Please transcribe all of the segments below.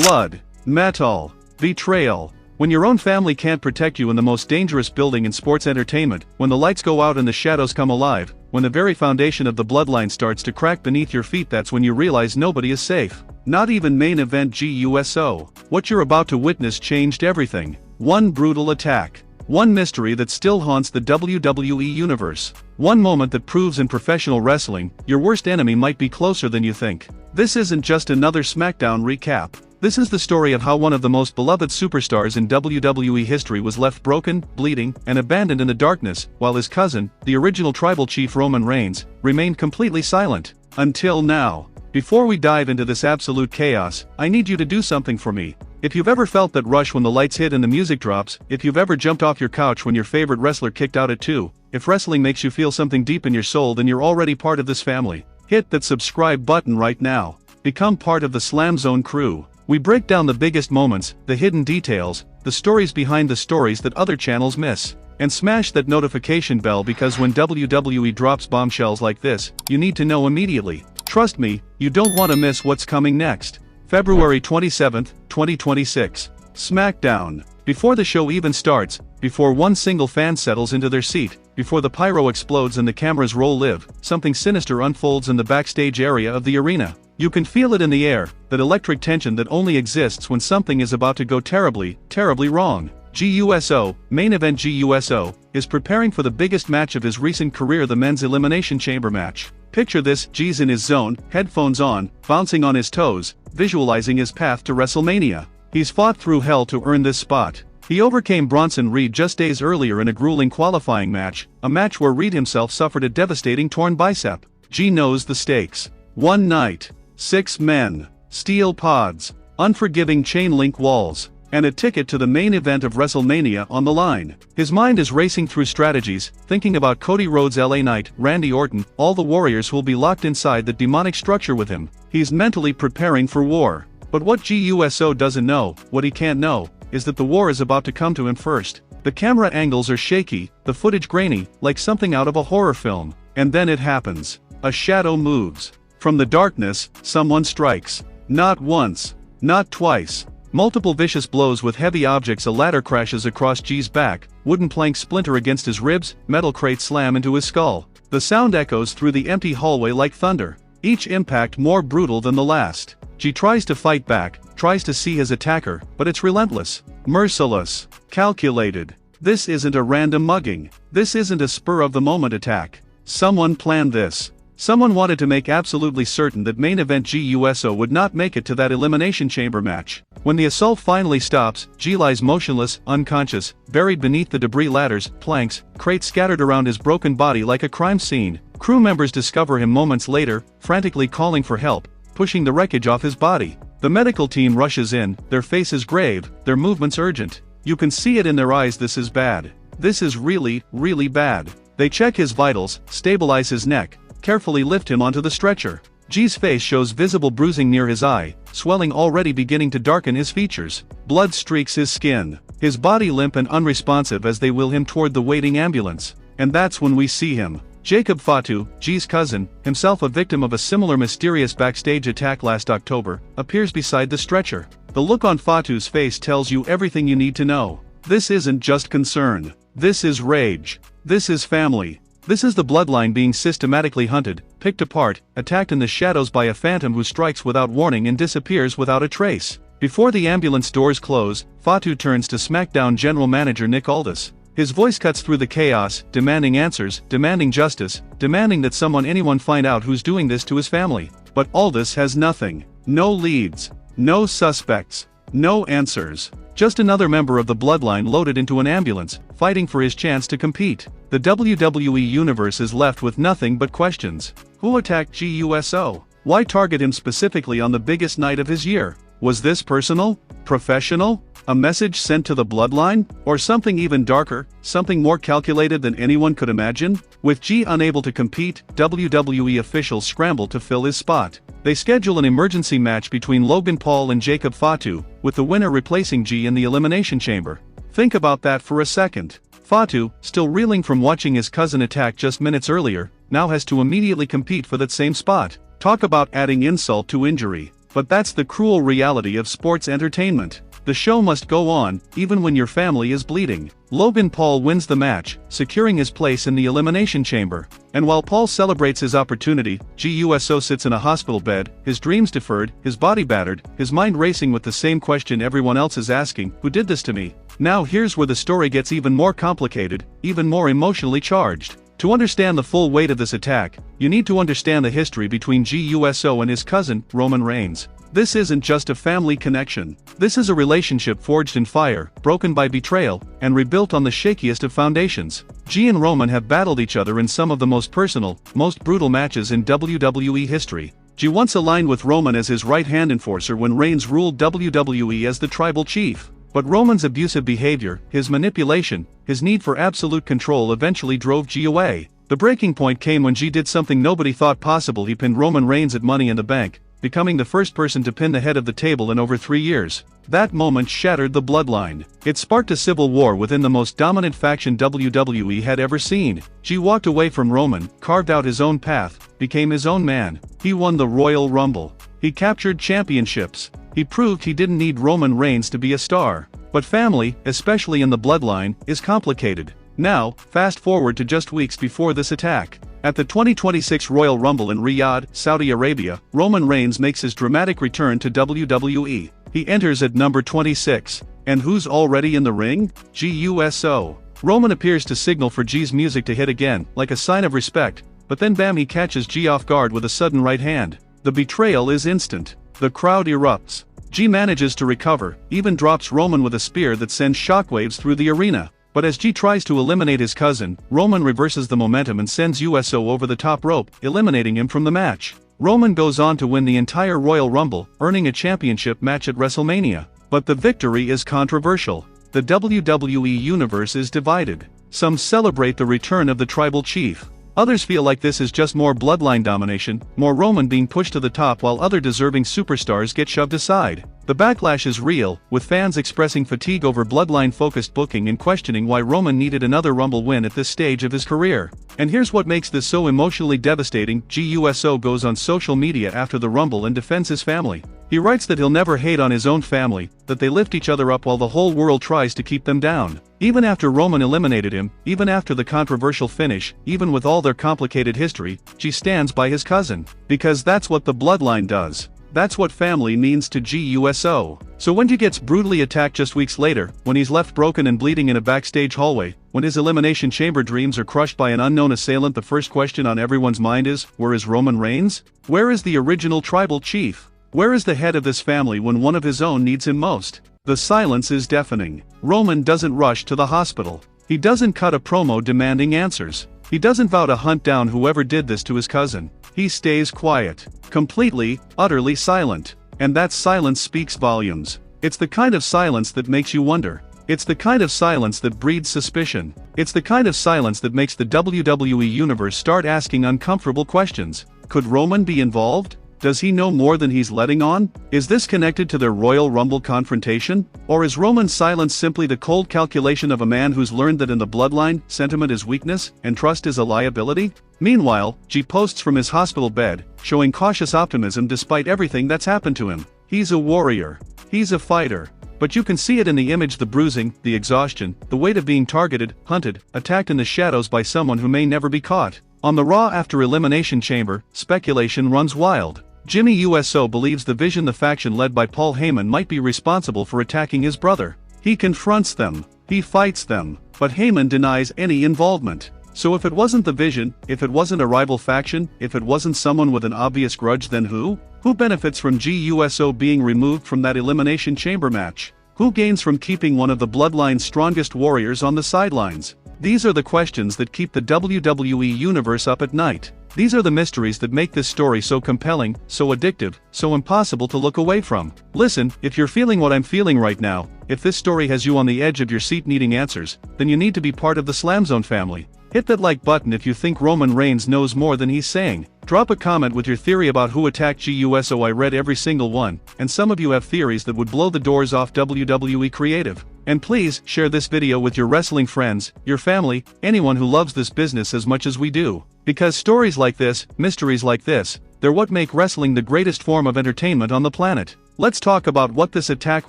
blood, metal, betrayal. When your own family can't protect you in the most dangerous building in sports entertainment, when the lights go out and the shadows come alive, when the very foundation of the bloodline starts to crack beneath your feet, that's when you realize nobody is safe. Not even main event Jey Uso. What you're about to witness changed everything. One brutal attack. One mystery that still haunts the WWE universe. One moment that proves in professional wrestling, your worst enemy might be closer than you think. This isn't just another SmackDown recap. This is the story of how one of the most beloved superstars in WWE history was left broken, bleeding, and abandoned in the darkness, while his cousin, the original tribal chief Roman Reigns, remained completely silent. Until now. Before we dive into this absolute chaos, I need you to do something for me. If you've ever felt that rush when the lights hit and the music drops, if you've ever jumped off your couch when your favorite wrestler kicked out at 2, if wrestling makes you feel something deep in your soul, then you're already part of this family. Hit that subscribe button right now. Become part of the SLAMZONE crew. We break down the biggest moments, the hidden details, the stories behind the stories that other channels miss. And smash that notification bell, because when WWE drops bombshells like this, you need to know immediately. Trust me, you don't want to miss what's coming next. February 27, 2026. SmackDown. Before the show even starts, before one single fan settles into their seat, before the pyro explodes and the cameras roll live, something sinister unfolds in the backstage area of the arena. You can feel it in the air, that electric tension that only exists when something is about to go terribly, terribly wrong. Jey Uso, main event Jey Uso, is preparing for the biggest match of his recent career, the men's Elimination Chamber match. Picture this: Jey's in his zone, headphones on, bouncing on his toes, visualizing his path to WrestleMania. He's fought through hell to earn this spot. He overcame Bronson Reed just days earlier in a grueling qualifying match, a match where Reed himself suffered a devastating torn bicep. Jey knows the stakes. One night, 6 men, steel pods, unforgiving chain link walls, and a ticket to the main event of WrestleMania on the line. His mind is racing through strategies, thinking about Cody Rhodes, LA Knight, Randy Orton, all the warriors who'll be locked inside that demonic structure with him. He's mentally preparing for war. But what Jey Uso doesn't know, what he can't know, is that the war is about to come to him first. The camera angles are shaky, the footage grainy, like something out of a horror film. And then it happens. A shadow moves. From the darkness, someone strikes. Not once. Not twice. Multiple vicious blows with heavy objects. A ladder crashes across Jey's back, wooden planks splinter against his ribs, metal crates slam into his skull. The sound echoes through the empty hallway like thunder. Each impact more brutal than the last. Jey tries to fight back, tries to see his attacker, but it's relentless. Merciless. Calculated. This isn't a random mugging. This isn't a spur-of-the-moment attack. Someone planned this. Someone wanted to make absolutely certain that main event Jey Uso would not make it to that Elimination Chamber match. When the assault finally stops, Jey lies motionless, unconscious, buried beneath the debris, ladders, planks, crates scattered around his broken body like a crime scene. Crew members discover him moments later, frantically calling for help, pushing the wreckage off his body. The medical team rushes in, their faces grave, their movements urgent. You can see it in their eyes. This is bad. This is really, really bad. They check his vitals, stabilize his neck, carefully lift him onto the stretcher. Jey's face shows visible bruising near his eye, swelling already beginning to darken his features. Blood streaks his skin. His body limp and unresponsive as they wheel him toward the waiting ambulance. And that's when we see him. Jacob Fatu, Jey's cousin, himself a victim of a similar mysterious backstage attack last October, appears beside the stretcher. The look on Fatu's face tells you everything you need to know. This isn't just concern. This is rage. This is family. This is the bloodline being systematically hunted, picked apart, attacked in the shadows by a phantom who strikes without warning and disappears without a trace. Before the ambulance doors close, Fatu turns to SmackDown general manager Nick Aldis. His voice cuts through the chaos, demanding answers, demanding justice, demanding that anyone find out who's doing this to his family. But Aldis has nothing. No leads. No suspects. No answers. Just another member of the bloodline loaded into an ambulance, fighting for his chance to compete. The WWE universe is left with nothing but questions. Who attacked Jey Uso? Why target him specifically on the biggest night of his year? Was this personal? Professional? A message sent to the bloodline? Or something even darker, something more calculated than anyone could imagine? With Jey unable to compete, WWE officials scramble to fill his spot. They schedule an emergency match between Logan Paul and Jacob Fatu, with the winner replacing Jey in the Elimination Chamber. Think about that for a second. Fatu, still reeling from watching his cousin attacked just minutes earlier, now has to immediately compete for that same spot. Talk about adding insult to injury. But that's the cruel reality of sports entertainment. The show must go on, even when your family is bleeding. Logan Paul wins the match, securing his place in the Elimination Chamber. And while Paul celebrates his opportunity, Jey Uso sits in a hospital bed, his dreams deferred, his body battered, his mind racing with the same question everyone else is asking: who did this to me? Now here's where the story gets even more complicated, even more emotionally charged. To understand the full weight of this attack, you need to understand the history between Jey Uso and his cousin, Roman Reigns. This isn't just a family connection. This is a relationship forged in fire, broken by betrayal, and rebuilt on the shakiest of foundations. Jey and Roman have battled each other in some of the most personal, most brutal matches in WWE history. Jey once aligned with Roman as his right-hand enforcer when Reigns ruled WWE as the tribal chief. But Roman's abusive behavior, his manipulation, his need for absolute control eventually drove Jey away. The breaking point came when Jey did something nobody thought possible. He pinned Roman Reigns at Money in the Bank, becoming the first person to pin the head of the table in over 3 years. That moment shattered the bloodline. It sparked a civil war within the most dominant faction WWE had ever seen. Jey walked away from Roman, carved out his own path, became his own man. He won the Royal Rumble. He captured championships. He proved he didn't need Roman Reigns to be a star. But family, especially in the bloodline, is complicated. Now, fast forward to just weeks before this attack. At the 2026 Royal Rumble in Riyadh, Saudi Arabia, Roman Reigns makes his dramatic return to WWE. He enters at number 26. And who's already in the ring? Jey Uso. Roman appears to signal for Jey's music to hit again, like a sign of respect, but then bam, he catches Jey off guard with a sudden right hand. The betrayal is instant. The crowd erupts. Jey manages to recover, even drops Roman with a spear that sends shockwaves through the arena. But as Jey tries to eliminate his cousin, Roman reverses the momentum and sends Uso over the top rope, eliminating him from the match. Roman goes on to win the entire Royal Rumble, earning a championship match at WrestleMania. But the victory is controversial. The WWE universe is divided. Some celebrate the return of the tribal chief. Others feel like this is just more bloodline domination, more Roman being pushed to the top while other deserving superstars get shoved aside. The backlash is real, with fans expressing fatigue over bloodline-focused booking and questioning why Roman needed another Rumble win at this stage of his career. And here's what makes this so emotionally devastating: Jey Uso goes on social media after the Rumble and defends his family. He writes that he'll never hate on his own family, that they lift each other up while the whole world tries to keep them down. Even after Roman eliminated him, even after the controversial finish, even with all their complicated history, Jey stands by his cousin. Because that's what the bloodline does. That's what family means to Jey Uso. So when Jey gets brutally attacked just weeks later, when he's left broken and bleeding in a backstage hallway, when his Elimination Chamber dreams are crushed by an unknown assailant, the first question on everyone's mind is, where is Roman Reigns? Where is the original tribal chief? Where is the head of this family when one of his own needs him most? The silence is deafening. Roman doesn't rush to the hospital. He doesn't cut a promo demanding answers. He doesn't vow to hunt down whoever did this to his cousin. He stays quiet. Completely, utterly silent. And that silence speaks volumes. It's the kind of silence that makes you wonder. It's the kind of silence that breeds suspicion. It's the kind of silence that makes the WWE universe start asking uncomfortable questions. Could Roman be involved? Does he know more than he's letting on? Is this connected to their Royal Rumble confrontation? Or is Roman's silence simply the cold calculation of a man who's learned that in the bloodline, sentiment is weakness, and trust is a liability? Meanwhile, Jey posts from his hospital bed, showing cautious optimism despite everything that's happened to him. He's a warrior. He's a fighter. But you can see it in the image: the bruising, the exhaustion, the weight of being targeted, hunted, attacked in the shadows by someone who may never be caught. On the Raw after Elimination Chamber, speculation runs wild. Jimmy Uso believes the Vision, the faction led by Paul Heyman, might be responsible for attacking his brother. He confronts them. He fights them. But Heyman denies any involvement. So if it wasn't the Vision, if it wasn't a rival faction, if it wasn't someone with an obvious grudge, then who? Who benefits from Jey Uso being removed from that Elimination Chamber match? Who gains from keeping one of the bloodline's strongest warriors on the sidelines? These are the questions that keep the WWE universe up at night. These are the mysteries that make this story so compelling, so addictive, so impossible to look away from. Listen, if you're feeling what I'm feeling right now, if this story has you on the edge of your seat needing answers, then you need to be part of the SLAMZONE family. Hit that like button if you think Roman Reigns knows more than he's saying. Drop a comment with your theory about who attacked Jey Uso. I read every single one, and some of you have theories that would blow the doors off WWE creative. And please, share this video with your wrestling friends, your family, anyone who loves this business as much as we do. Because stories like this, mysteries like this, they're They're what make wrestling the greatest form of entertainment on the planet. Let's talk about what this attack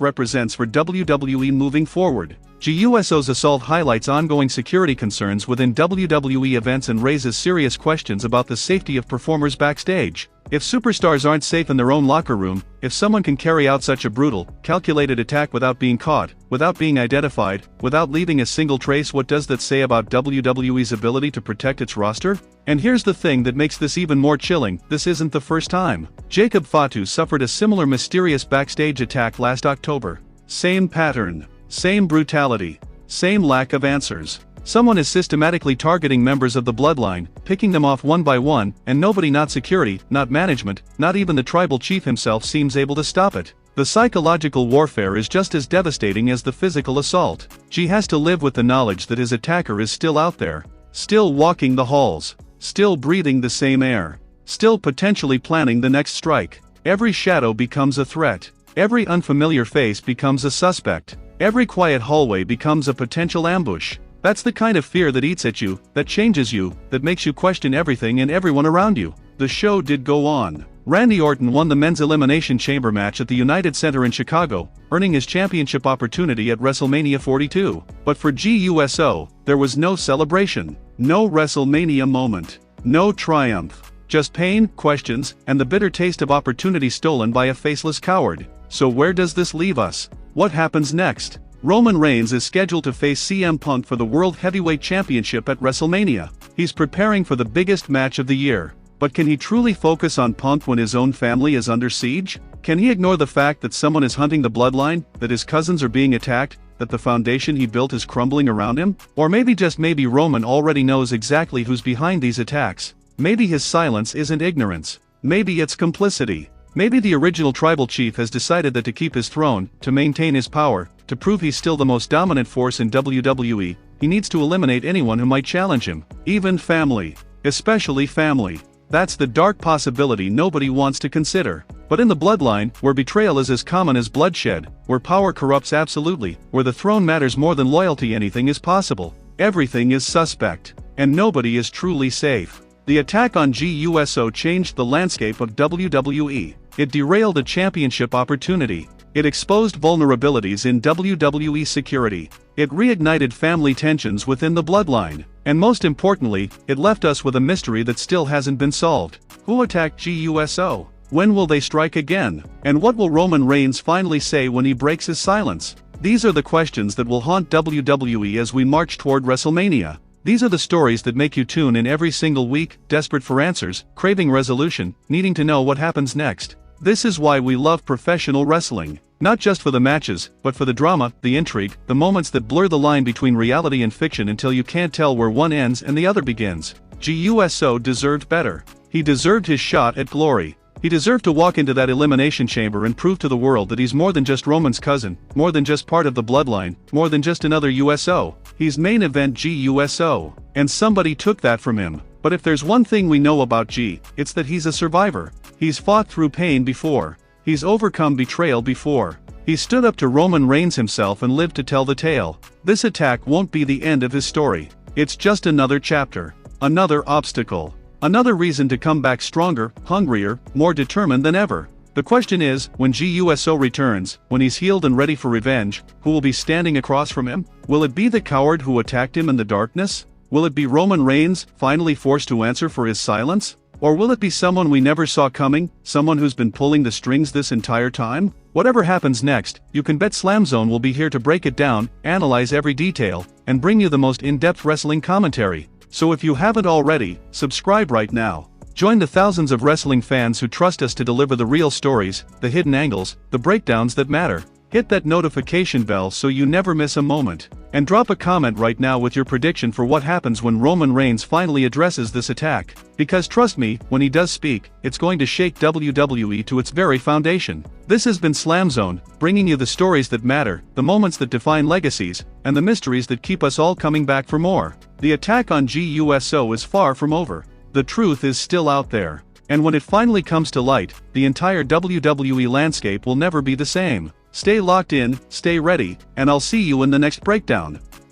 represents for WWE moving forward. Jey Uso's assault highlights ongoing security concerns within WWE events and raises serious questions about the safety of performers backstage. If superstars aren't safe in their own locker room, if someone can carry out such a brutal, calculated attack without being caught, without being identified, without leaving a single trace, what does that say about WWE's ability to protect its roster? And here's the thing that makes this even more chilling: this isn't the first time. Jacob Fatu suffered a similar mysterious backstage attack last October. Same pattern, same brutality, same lack of answers. Someone is systematically targeting members of the bloodline, picking them off one by one, and nobody, not security, not management, not even the tribal chief himself, seems able to stop it. The psychological warfare is just as devastating as the physical assault. Jey has to live with the knowledge that his attacker is still out there, still walking the halls, still breathing the same air, still potentially planning the next strike. Every shadow becomes a threat. Every unfamiliar face becomes a suspect. Every quiet hallway becomes a potential ambush. That's the kind of fear that eats at you, that changes you, that makes you question everything and everyone around you. The show did go on. Randy Orton won the men's Elimination Chamber match at the United Center in Chicago, earning his championship opportunity at WrestleMania 42. But for Jey Uso, there was no celebration, no WrestleMania moment, no triumph. Just pain, questions, and the bitter taste of opportunity stolen by a faceless coward. So where does this leave us? What happens next? Roman Reigns is scheduled to face CM Punk for the World Heavyweight Championship at WrestleMania. He's preparing for the biggest match of the year. But can he truly focus on Punk when his own family is under siege? Can he ignore the fact that someone is hunting the bloodline, that his cousins are being attacked, that the foundation he built is crumbling around him? Or maybe, just maybe, Roman already knows exactly who's behind these attacks. Maybe his silence isn't ignorance. Maybe it's complicity. Maybe the original tribal chief has decided that to keep his throne, to maintain his power, to prove he's still the most dominant force in WWE, he needs to eliminate anyone who might challenge him, even family. Especially family. That's the dark possibility nobody wants to consider. But in the bloodline, where betrayal is as common as bloodshed, where power corrupts absolutely, where the throne matters more than loyalty, anything is possible. Everything is suspect. And nobody is truly safe. The attack on Jey Uso changed the landscape of WWE. It derailed a championship opportunity. It exposed vulnerabilities in WWE security. It reignited family tensions within the bloodline. And most importantly, it left us with a mystery that still hasn't been solved. Who attacked Jey Uso? When will they strike again? And what will Roman Reigns finally say when he breaks his silence? These are the questions that will haunt WWE as we march toward WrestleMania. These are the stories that make you tune in every single week, desperate for answers, craving resolution, needing to know what happens next. This is why we love professional wrestling. Not just for the matches, but for the drama, the intrigue, the moments that blur the line between reality and fiction until you can't tell where one ends and the other begins. Jey Uso deserved better. He deserved his shot at glory. He deserved to walk into that elimination chamber and prove to the world that he's more than just Roman's cousin, more than just part of the bloodline, more than just another USO. He's main event Jey Uso. And somebody took that from him. But if there's one thing we know about Jey, it's that he's a survivor. He's fought through pain before. He's overcome betrayal before. He stood up to Roman Reigns himself and lived to tell the tale. This attack won't be the end of his story. It's just another chapter. Another obstacle. Another reason to come back stronger, hungrier, more determined than ever. The question is, when Jey Uso returns, when he's healed and ready for revenge, who will be standing across from him? Will it be the coward who attacked him in the darkness? Will it be Roman Reigns, finally forced to answer for his silence? Or will it be someone we never saw coming, someone who's been pulling the strings this entire time? Whatever happens next, you can bet SLAMZONE will be here to break it down, analyze every detail, and bring you the most in-depth wrestling commentary. So if you haven't already, subscribe right now. Join the thousands of wrestling fans who trust us to deliver the real stories, the hidden angles, the breakdowns that matter. Hit that notification bell so you never miss a moment. And drop a comment right now with your prediction for what happens when Roman Reigns finally addresses this attack. Because trust me, when he does speak, it's going to shake WWE to its very foundation. This has been SLAMZONE, bringing you the stories that matter, the moments that define legacies, and the mysteries that keep us all coming back for more. The attack on Jey Uso is far from over. The truth is still out there. And when it finally comes to light, the entire WWE landscape will never be the same. Stay locked in, stay ready, and I'll see you in the next breakdown.